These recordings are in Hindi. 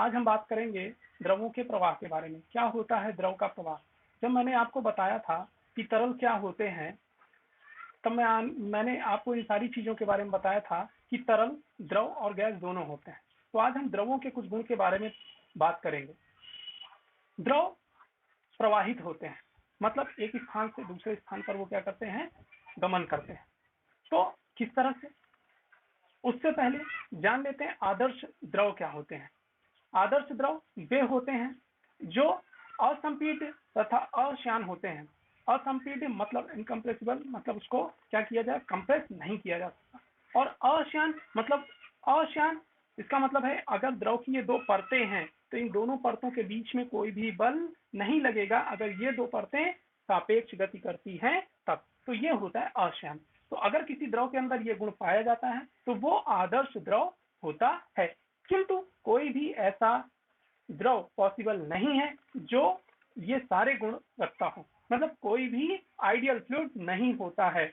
आज हम बात करेंगे द्रवों के प्रवाह के बारे में। क्या होता है द्रव का प्रवाह? जब मैंने आपको बताया था कि तरल क्या होते हैं, तब मैंने आपको इन सारी चीजों के बारे में बताया था कि तरल, द्रव और गैस दोनों होते हैं। तो आज हम द्रवों के कुछ गुण के बारे में बात करेंगे। द्रव प्रवाहित होते हैं, मतलब एक स्थान से दूसरे स्थान पर वो क्या करते हैं, गमन करते हैं। तो किस तरह से, उससे पहले जान लेते हैं आदर्श द्रव क्या होते हैं। आदर्श द्रव वे होते हैं जो असंपीड्य तथा अश्यान होते हैं। असंपीड्य मतलब इनकम्प्रेसिबल, मतलब उसको क्या किया जाए, कंप्रेस नहीं किया जा सकता। और अश्यान मतलब अश्यान, इसका मतलब है अगर द्रव की ये दो परतें हैं तो इन दोनों परतों के बीच में कोई भी बल नहीं लगेगा अगर ये दो परतें सापेक्ष गति करती हैं तब। तो ये होता है अश्यान। तो अगर किसी द्रव के अंदर ये गुण पाया जाता है तो वो आदर्श द्रव होता है। किंतु कोई भी ऐसा द्रव पॉसिबल नहीं है जो ये सारे गुण रखता हो, मतलब कोई भी आइडियल फ्लूइड नहीं होता है।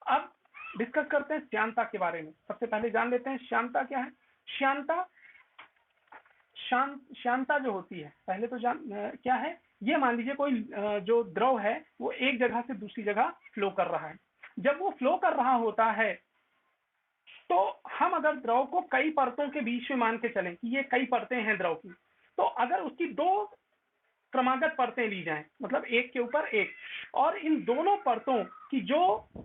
अब डिस्कस करते हैं श्यानता के बारे में। सबसे पहले जान लेते हैं श्यानता क्या है। श्यानता श्यानता जो होती है, पहले तो क्या है, ये मान लीजिए कोई जो द्रव है वो एक जगह से दूसरी जगह फ्लो कर रहा है। जब वो फ्लो कर रहा होता है तो हम अगर द्रव को कई परतों के बीच में मान के चलें कि ये कई परतें हैं द्रव की, तो अगर उसकी दो क्रमागत परतें ली जाएं, मतलब एक के ऊपर एक, और इन दोनों परतों की जो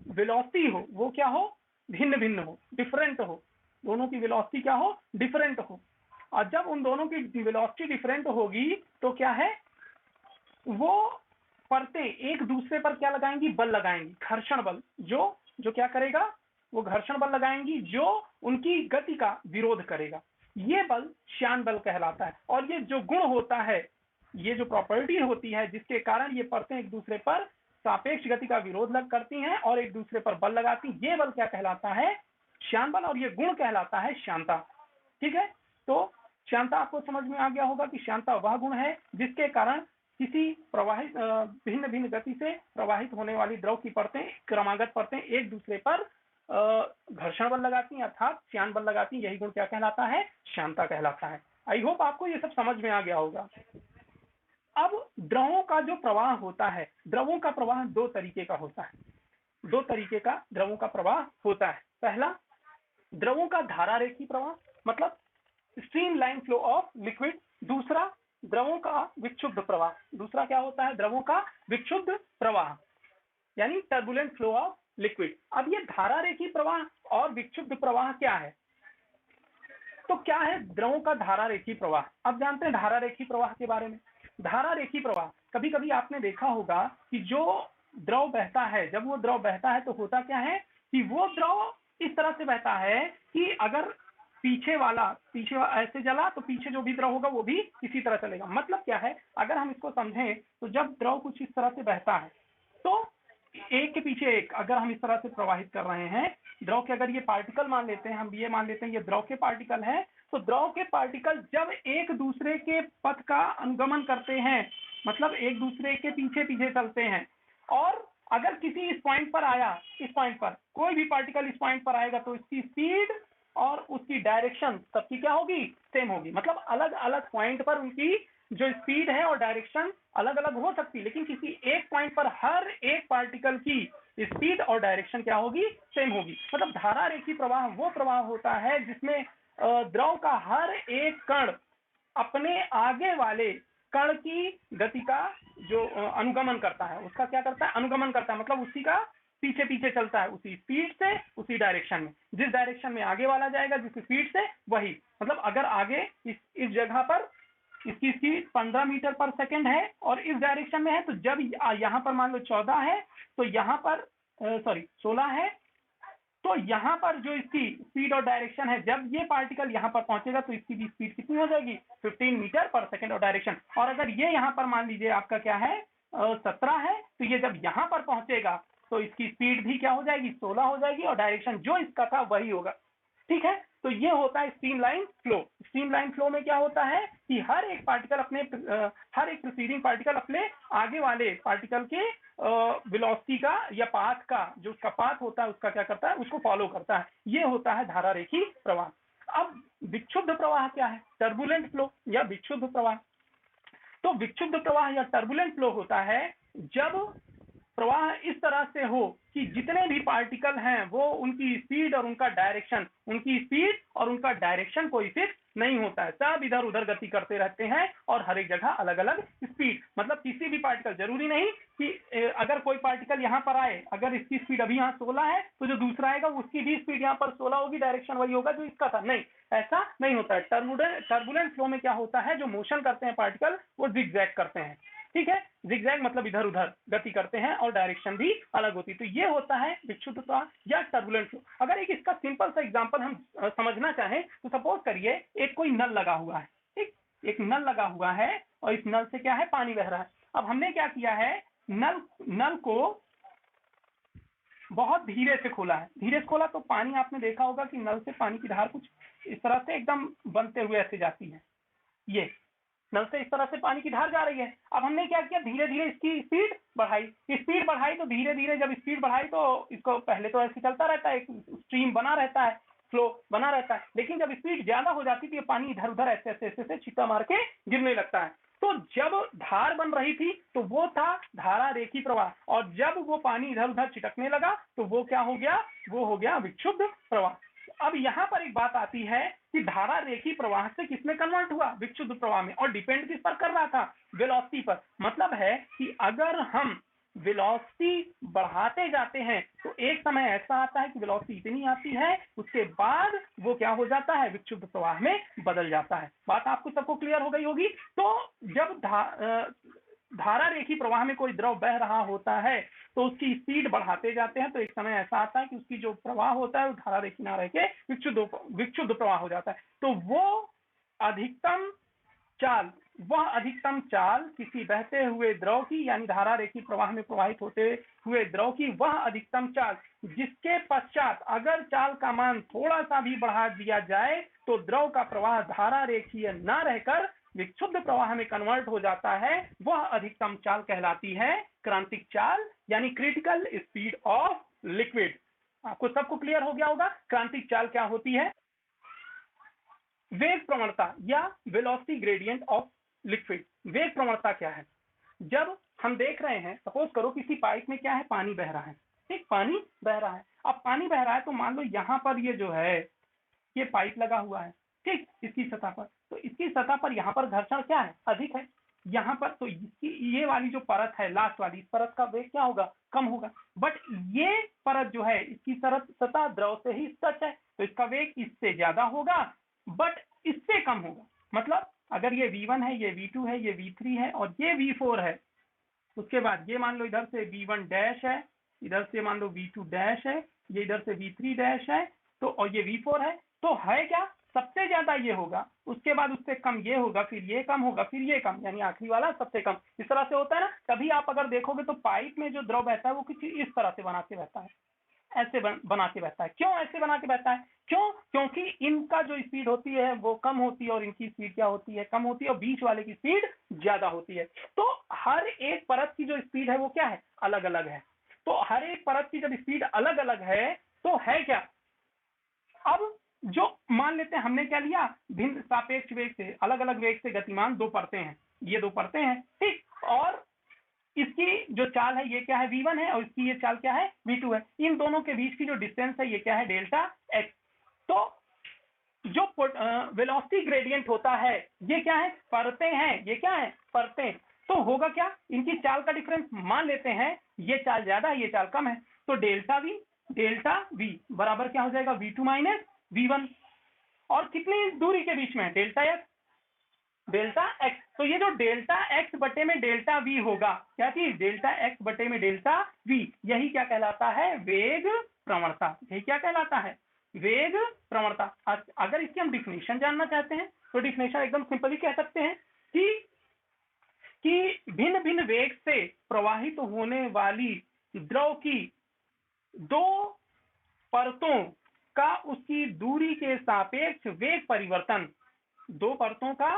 वेलोसिटी हो वो क्या हो, भिन्न भिन्न हो, डिफरेंट हो। दोनों की वेलोसिटी क्या हो, डिफरेंट हो। और जब उन दोनों की वेलोसिटी डिफरेंट होगी तो क्या है, वो परतें एक दूसरे पर क्या लगाएंगी, बल लगाएंगी, घर्षण बल। जो क्या करेगा, वो घर्षण बल लगाएंगी जो उनकी गति का विरोध करेगा। ये बल श्यान बल कहलाता है। और ये जो गुण होता है, ये जो प्रॉपर्टी होती है जिसके कारण ये परतें एक दूसरे पर सापेक्ष गति का विरोध करती हैं और एक दूसरे पर बल लगाती हैं, ये बल क्या कहलाता है, श्यान बल। और ये गुण कहलाता है श्यानता। ठीक है, तो श्यानता आपको समझ में आ गया होगा कि श्यानता वह गुण है जिसके कारण किसी प्रवाहित भिन्न भिन्न गति से प्रवाहित होने वाली द्रव की परतें, क्रमागत परतें एक दूसरे पर घर्षण बल लगाती हैं, अर्थात श्यान बल लगाती हैं। यही गुण क्या कहलाता है, श्यानता कहलाता है। आई होप आपको ये सब समझ में आ गया होगा। अब द्रवों का जो प्रवाह होता है, द्रवों का प्रवाह दो तरीके का होता है। दो तरीके का द्रवों का प्रवाह होता है। पहला, द्रवों का धारा रेखी प्रवाह, मतलब stream line flow of liquid. दूसरा, द्रवों का विक्षुब्ध प्रवाह। दूसरा क्या होता है, द्रवों का विक्षुब्ध प्रवाह, यानी टर्बुलेंट फ्लो ऑफ लिक्विड। अब ये धारा रेखी प्रवाह और विक्षुब्ध प्रवाह क्या है, तो क्या है द्रवों का धारा रेखी प्रवाह। अब जानते हैं धारा रेखी प्रवाह के बारे में। धारा रेखी प्रवाह, कभी कभी आपने देखा होगा कि जो द्रव बहता है, जब वो द्रव बहता है तो होता क्या है कि वो द्रव इस तरह से बहता है कि अगर पीछे ऐसे चला तो पीछे जो भी द्रव होगा वो भी इसी तरह चलेगा। मतलब क्या है, अगर हम इसको समझें तो जब द्रव कुछ इस तरह से बहता है तो एक के पीछे एक अगर हम इस तरह से प्रवाहित कर रहे हैं, द्रव के अगर ये पार्टिकल मान लेते हैं, हम ये मान लेते हैं ये द्रव के पार्टिकल हैं, तो द्रव के पार्टिकल जब एक दूसरे के पथ का अनुगमन करते हैं, मतलब एक दूसरे के पीछे पीछे चलते हैं, और अगर किसी इस पॉइंट पर आया, इस पॉइंट पर कोई भी पार्टिकल इस पॉइंट पर आएगा तो इसकी स्पीड और उसकी डायरेक्शन सबकी क्या होगी, सेम होगी। मतलब अलग अलग पॉइंट पर उनकी जो स्पीड है और डायरेक्शन अलग अलग हो सकती है, लेकिन किसी एक पॉइंट पर हर एक पार्टिकल की स्पीड और डायरेक्शन क्या होगी, सेम होगी। मतलब धारा रेखी प्रवाह वो प्रवाह होता है जिसमें द्रव का हर एक कण अपने आगे वाले कण की गति का जो अनुगमन करता है, उसका क्या करता है, अनुगमन करता है। मतलब उसी का पीछे पीछे चलता है, उसी स्पीड से, उसी डायरेक्शन में। जिस डायरेक्शन में आगे वाला जाएगा जिस स्पीड से, वही। मतलब अगर आगे इस जगह पर इसकी स्पीड 15 मीटर पर सेकंड है और इस डायरेक्शन में है, तो जब यहाँ पर मान लो 14 है तो यहाँ पर 16 है, तो यहाँ पर जो इसकी स्पीड और डायरेक्शन है, जब ये पार्टिकल यहाँ पर पहुंचेगा तो इसकी भी स्पीड कितनी हो जाएगी, 15 मीटर पर सेकंड और डायरेक्शन। और अगर ये यहाँ पर मान लीजिए आपका क्या है, 17 है, तो ये जब यहाँ पर पहुंचेगा तो इसकी स्पीड भी क्या हो जाएगी, 16 हो जाएगी, और डायरेक्शन जो इसका था वही होगा। ठीक है, तो ये होता है स्ट्रीमलाइन फ्लो। स्ट्रीमलाइन फ्लो में क्या होता है कि हर एक प्रीसीडिंग पार्टिकल अपने आगे वाले पार्टिकल के वेलोसिटी का या पाथ का, जो उसका पाथ होता है उसका क्या करता है, उसको फॉलो करता है। ये होता है धारा रेखी प्रवाह। अब विक्षुब्ध प्रवाह क्या है? टर्बुलेंट फ्लो या विक्षुब्ध प्रवाह। तो विक्षुब्ध प्रवाह या टर्बुलेंट फ्लो होता है जब प्रवाह इस तरह से हो कि जितने भी पार्टिकल हैं वो उनकी स्पीड और उनका डायरेक्शन कोई फिक्स नहीं होता है, सब इधर उधर गति करते रहते हैं और हर एक जगह अलग अलग स्पीड। मतलब किसी भी पार्टिकल, जरूरी नहीं कि अगर कोई पार्टिकल यहाँ पर आए, अगर इसकी स्पीड अभी यहाँ 16 है तो जो दूसरा आएगा उसकी भी स्पीड यहाँ पर 16 होगी, डायरेक्शन वही होगा जो इसका था, नहीं, ऐसा नहीं होता है। टर्बुलेंट फ्लो में क्या होता है, जो मोशन करते हैं पार्टिकल वो जिगजैग करते हैं, ठीक है। जिगजैग मतलब इधर उधर गति करते हैं और डायरेक्शन भी अलग होती है। तो ये होता है विक्षुब्ध प्रवाह या टर्बुलेंट फ्लो। अगर एक इसका सिंपल सा एग्जांपल हम समझना चाहें तो सपोज करिए एक कोई नल लगा हुआ है, ठीक, एक नल लगा हुआ है और इस नल से क्या है, पानी बह रहा है। अब हमने क्या किया है, नल को बहुत धीरे से खोला है, धीरे से खोला तो पानी, आपने देखा होगा कि नल से पानी की धार कुछ इस तरह से एकदम बनते हुए ऐसे जाती है, ये नल से इस तरह से पानी की धार जा रही है। अब हमने क्या किया, धीरे धीरे इसकी स्पीड बढ़ाई तो धीरे धीरे जब स्पीड बढ़ाई तो इसको, पहले तो ऐसे चलता रहता है, एक स्ट्रीम बना रहता है, फ्लो बना रहता है, लेकिन जब स्पीड ज्यादा हो जाती है तो पानी इधर उधर ऐसे ऐसे ऐसे छींटा मार के गिरने लगता है। तो जब धार बन रही थी तो वो था धारा रेखी प्रवाह, और जब वो पानी इधर उधर छिटकने लगा तो वो क्या हो गया, वो हो गया विक्षुब्ध प्रवाह। अब यहाँ पर एक बात आती है कि धारा रेखी प्रवाह से किसमें कन्वर्ट हुआ, विक्षुब्ध प्रवाह में, और डिपेंड किस पर कर रहा था, वेलोसिटी पर। मतलब है कि अगर हम वेलोसिटी बढ़ाते जाते हैं तो एक समय ऐसा आता है कि वेलोसिटी इतनी आती है, उसके बाद वो क्या हो जाता है, विक्षुब्ध प्रवाह में बदल जाता है। बात आपको सबको क्लियर हो गई होगी। तो जब धारा रेखी प्रवाह में कोई द्रव बह रहा होता है तो उसकी स्पीड बढ़ाते जाते हैं तो एक समय ऐसा आता है कि उसकी जो प्रवाह होता है वो धारा रेखी ना रह के विक्षुब्ध प्रवाह हो जाता है। तो वो अधिकतम चाल किसी बहते हुए द्रव की, यानी धारा रेखी प्रवाह में प्रवाहित होते हुए द्रव की वह अधिकतम चाल जिसके पश्चात अगर चाल का मान थोड़ा सा भी बढ़ा दिया जाए तो द्रव का प्रवाह धारा रेखीय ना रहकर विक्षुब्ध प्रवाह में कन्वर्ट हो जाता है, वह अधिकतम चाल कहलाती है क्रांतिक चाल, यानी क्रिटिकल स्पीड ऑफ लिक्विड। आपको सबको क्लियर हो गया होगा क्रांतिक चाल क्या होती है। वेग प्रवणता या वेलोसिटी ग्रेडियंट ऑफ लिक्विड। वेग प्रवणता क्या है, जब हम देख रहे हैं, सपोज करो किसी पाइप में क्या है, पानी बह रहा है, ठीक, पानी बह रहा है। अब पानी बह रहा है तो मान लो यहाँ पर ये जो है ये पाइप लगा हुआ है, ठीक, इसकी सतह पर, तो इसकी सतह पर यहाँ पर घर्षण क्या है, अधिक है यहाँ पर, तो इसकी ये वाली जो परत है लास्ट वाली, इस परत का वेग क्या होगा, कम होगा। बट ये परत जो है इसकी सतह द्रव से ही टच है तो इसका वेग इससे ज्यादा होगा बट इससे कम होगा। मतलब अगर ये V1 है, ये V2 है, ये V3 है और ये V4 है, उसके बाद ये मान लो इधर से V1 डैश है, इधर से मान लो V2 डैश है, ये इधर से V3 डैश है, तो और ये V4 है, तो है क्या, सबसे ज्यादा ये होगा, उसके बाद उससे कम ये होगा, फिर ये कम होगा, फिर ये कम, यानी आखिरी वाला सबसे कम। इस तरह से होता है ना। कभी आप अगर देखोगे तो पाइप में जो द्रव बहता है वो कुछ इस तरह से बना के बहता है, ऐसे बना के बहता है। क्यों ऐसे बना के बहता है, क्यों, क्योंकि इनका जो स्पीड होती है वो कम होती है और इनकी स्पीड क्या होती है, कम होती है, और बीच वाले की स्पीड ज्यादा होती है। तो हर एक परत की जो स्पीड है वो क्या है, अलग अलग है। तो हर एक परत की जब स्पीड अलग अलग है तो है क्या, अब जो मान लेते हैं हमने क्या लिया, भिन्न सापेक्ष वेग से, अलग अलग वेग से गतिमान दो परतें हैं, ये दो परतें हैं, ठीक, और इसकी जो चाल है ये क्या है, V1 है, और इसकी ये चाल क्या है, V2 है। इन दोनों के बीच की जो डिस्टेंस है ये क्या है, डेल्टा x। तो जो वेलोसिटी ग्रेडियंट होता है ये क्या है, परतें हैं, ये क्या है, परतें। तो होगा क्या, इनकी चाल का डिफरेंस मान लेते हैं, ये चाल ज्यादा है, ये चाल कम है, तो डेल्टा V बराबर क्या हो जाएगा, V2 माइनस V1। और कितनी दूरी के बीच में, डेल्टा एक्स। तो ये जो डेल्टा एक्स बटे में डेल्टा वी होगा, क्या चीज, डेल्टा एक्स बटे में डेल्टा वी, यही क्या कहलाता है, वेग प्रवणता। यही क्या कहलाता है, वेग प्रवणता। अगर इसकी हम डिफिनेशन जानना चाहते हैं तो डिफिनेशन एकदम सिंपली कह सकते हैं कि भिन्न भिन्न वेग से प्रवाहित होने वाली द्रव की दो परतों का उसकी दूरी के सापेक्ष वेग परिवर्तन, दो परतों का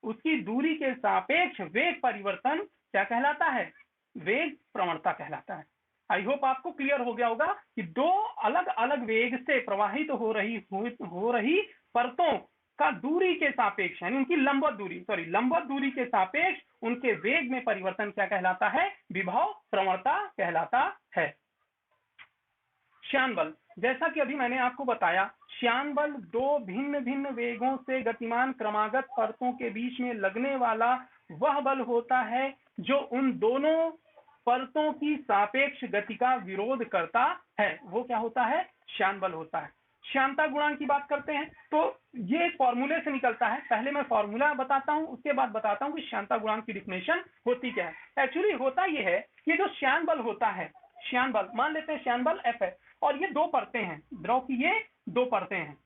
उसकी दूरी के सापेक्ष वेग परिवर्तन क्या कहलाता है, वेग प्रवणता कहलाता है। आई होप आपको क्लियर हो गया होगा कि दो अलग अलग वेग से प्रवाहित हो रही परतों का दूरी के सापेक्ष यानी उनकी लंबवत दूरी के सापेक्ष उनके वेग में परिवर्तन क्या कहलाता है? विभव प्रवणता कहलाता है। श्यान बल, जैसा कि अभी मैंने आपको बताया, श्यान बल दो भिन्न भिन्न वेगों से गतिमान क्रमागत परतों के बीच में लगने वाला वह बल होता है जो उन दोनों परतों की सापेक्ष गति का विरोध करता है। वो क्या होता है? श्यान बल होता है। श्यानता गुणांक की बात करते हैं तो ये एक फॉर्मूले से निकलता है। पहले मैं फॉर्मूला बताता हूं, उसके बाद बताता हूं कि श्यानता गुणांक की डिफिनेशन होती क्या है। एक्चुअली होता ये है कि जो श्यान बल होता है, श्यान बल मान लेते हैं श्यान बल F है और ये दो परतें हैं, द्रव की ये दो परतें हैं,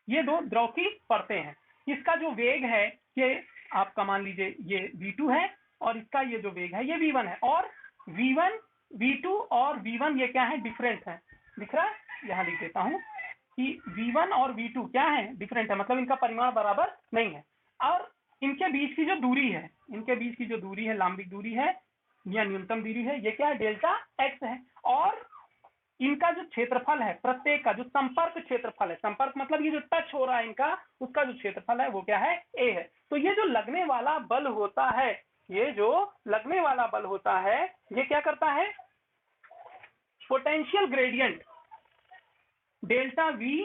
ये दो द्रव की परतें हैं। इसका जो वेग है ये आपका मान लीजिए ये V2 है और इसका ये जो वेग है ये V1 है और V1 V2 और V1 ये क्या है? डिफरेंट है। दिख रहा है? यहां लिख देता हूं कि V1 और V2 क्या है? डिफरेंट है, मतलब इनका परिमाण बराबर नहीं है। और इनके बीच की जो दूरी है, इनके बीच की जो दूरी है, लांबिक दूरी है या न्यूनतम दूरी है, ये क्या है? डेल्टा x है। और इनका जो क्षेत्रफल है, प्रत्येक का जो संपर्क क्षेत्रफल है, संपर्क मतलब ये जो टच हो रहा है इनका, उसका जो क्षेत्रफल है वो क्या है? a है। तो ये जो लगने वाला बल होता है, ये जो लगने वाला बल होता है, ये क्या करता है? Potential gradient delta V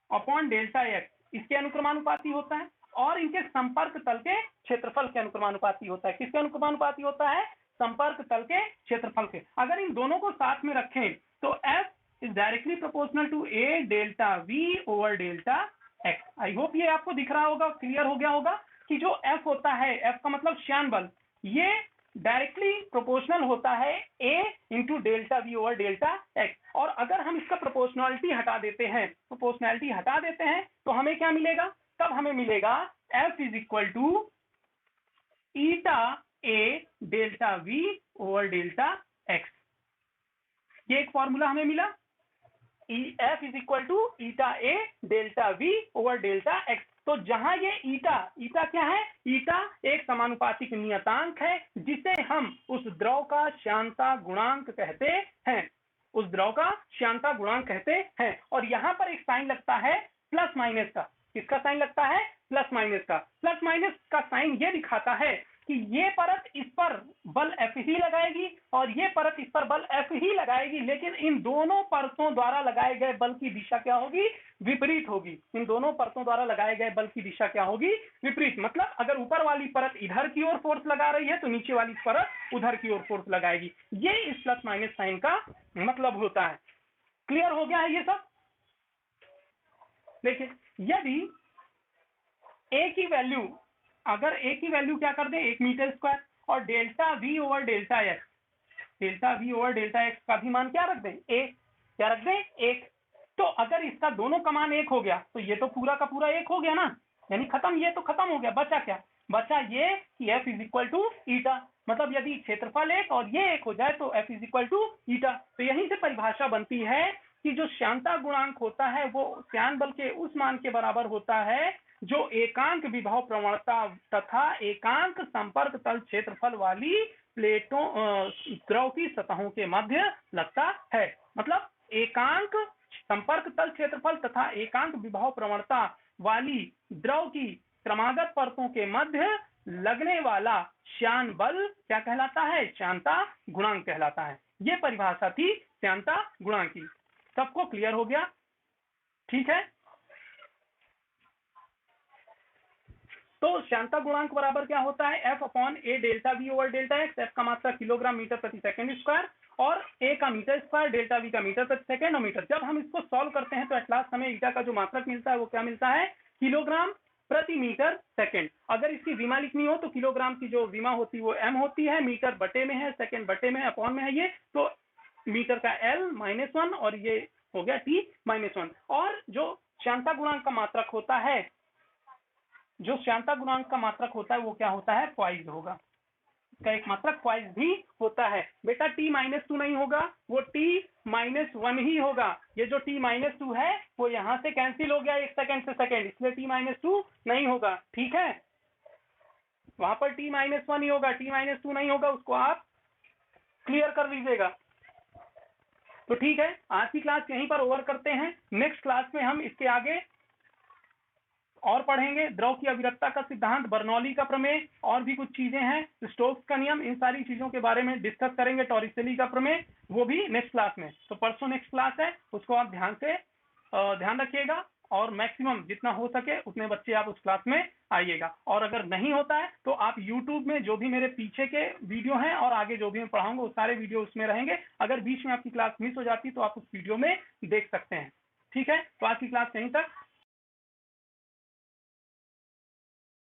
upon delta x इसके अनुक्रमानुपाती होता है और इनके संपर्क तल के क्षेत्रफल के अनुक्रमानुपाती होता है। किसके अनुक्रमानुपाती होता है? संपर्क तल के क्षेत्रफल के। अगर इन दोनों को साथ में रखें तो F is directly proportional to A delta V over delta x। I hope ये आपको दिख रहा होगा, क्लियर हो गया होगा कि जो F होता है, F का मतलब श्यान बल, ये डायरेक्टली प्रोपोर्शनल होता है A into delta V over delta x। और अगर हम इसका प्रोपोर्शनलिटी हटा देते हैं, तो हमें क्या मिलेगा? तब हमें मिलेगा F is equal to eta A delta V over delta x। ये एक फॉर्मूला हमें मिला, F is equal to eta A delta V over delta x। तो जहां ये ईटा क्या है? ईटा एक समानुपातिक नियतांक है जिसे हम उस द्रव का श्यानता गुणांक कहते हैं, उस द्रव का श्यानता गुणांक कहते हैं। और यहाँ पर एक साइन लगता है प्लस माइनस का। किसका साइन लगता है? प्लस माइनस का। प्लस माइनस का साइन ये दिखाता है कि ये परत इस पर बल F ही लगाएगी और ये परत इस पर बल F ही लगाएगी, लेकिन इन दोनों परतों द्वारा लगाए गए बल की दिशा क्या होगी? विपरीत होगी। इन दोनों परतों द्वारा लगाए गए बल की दिशा क्या होगी? विपरीत। मतलब अगर ऊपर वाली परत इधर की ओर फोर्स लगा रही है तो नीचे वाली परत उधर की ओर फोर्स लगाएगी। ये इस प्लस माइनस साइन का मतलब होता है। क्लियर हो गया है ये सब? देखिए, यदि A की वैल्यू, अगर A की वैल्यू क्या कर दे? 1 मीटर स्क्वायर और delta V over delta x का भी मान क्या रख दें? क्या रख दें? 1। तो अगर इसका दोनों का मान 1 हो गया तो ये तो पूरा का पूरा 1 हो गया ना, यानी खत्म, ये तो खत्म हो गया। बचा क्या? बचा ये कि F इज इक्वल टू ईटा। मतलब यदि क्षेत्रफल 1 और ये 1 हो जाए तो F इज इक्वल टू ईटा। तो यहीं से परिभाषा बनती है कि जो श्यानता गुणांक होता है वो श्यान बल के उस मान के बराबर होता है जो एकांक विभव प्रवणता तथा एकांक संपर्क तल क्षेत्रफल वाली प्लेटों द्रव की सतहों के मध्य लगता है। मतलब एकांक संपर्क तल क्षेत्रफल तथा एकांक विभव प्रवणता वाली द्रव की क्रमागत परतों के मध्य लगने वाला श्यान बल क्या कहलाता है? श्यानता गुणांक कहलाता है। ये परिभाषा थी श्यानता गुणांक की। सबको क्लियर हो गया? ठीक है। तो श्यानता गुणांक बराबर क्या होता है? F upon A delta V over delta x। F का मात्रा किलोग्राम मीटर प्रति सेकंड स्क्वायर और A का मीटर स्क्वायर, डेल्टा V का मीटर प्रति सेकंड और मीटर। जब हम इसको सॉल्व करते हैं तो एट लास्ट हमें ईटा का जो मात्रक मिलता है वो क्या मिलता है? किलोग्राम प्रति मीटर सेकंड। अगर इसकी विमा लिखनी हो तो किलोग्राम की जो विमा होती है वो m होती है, मीटर बटे में है, सेकंड बटे में है, अपॉन में है ये, तो मीटर का L -1 और ये हो गया T -1। और जो श्यानता गुणांक का मात्रक होता है, जो श्यानता गुणांक का मात्रक होता है वो क्या होता है? पॉइज होगा। इसका एक मात्रक पॉइज भी होता है। बेटा T -2 नहीं होगा, वो T -1 ही होगा। ये जो T -2 है वो यहां से कैंसिल हो गया 1 सेकंड से सेकंड, इसलिए T -2 नहीं होगा। ठीक है, वहां पर T -1 ही होगा, T -2 नहीं होगा। उसको आप क्लियर कर लीजिएगा। तो ठीक है, आज की क्लास यहीं पर ओवर करते हैं। नेक्स्ट क्लास में हम इसके आगे और पढ़ेंगे, द्रव की अविरतता का सिद्धांत, बर्नौली का प्रमेय, और भी कुछ चीजें हैं, स्टोक्स का नियम, इन सारी चीजों के बारे में डिस्कस करेंगे। टॉरिसेली का प्रमेय, वो भी नेक्स्ट क्लास में। तो परसों नेक्स्ट क्लास है, उसको आप ध्यान रखिएगा, और मैक्सिमम जितना हो सके उतने बच्चे आप उस क्लास में आइएगा। और अगर नहीं होता है तो आप यूट्यूब में जो भी मेरे पीछे के वीडियो हैं और आगे जो भी मैं पढ़ाऊंगा वो सारे वीडियो उसमें रहेंगे। अगर बीच में आपकी क्लास मिस हो जाती तो आप उस वीडियो में देख सकते हैं। ठीक है, तो आज की क्लास यहीं तक।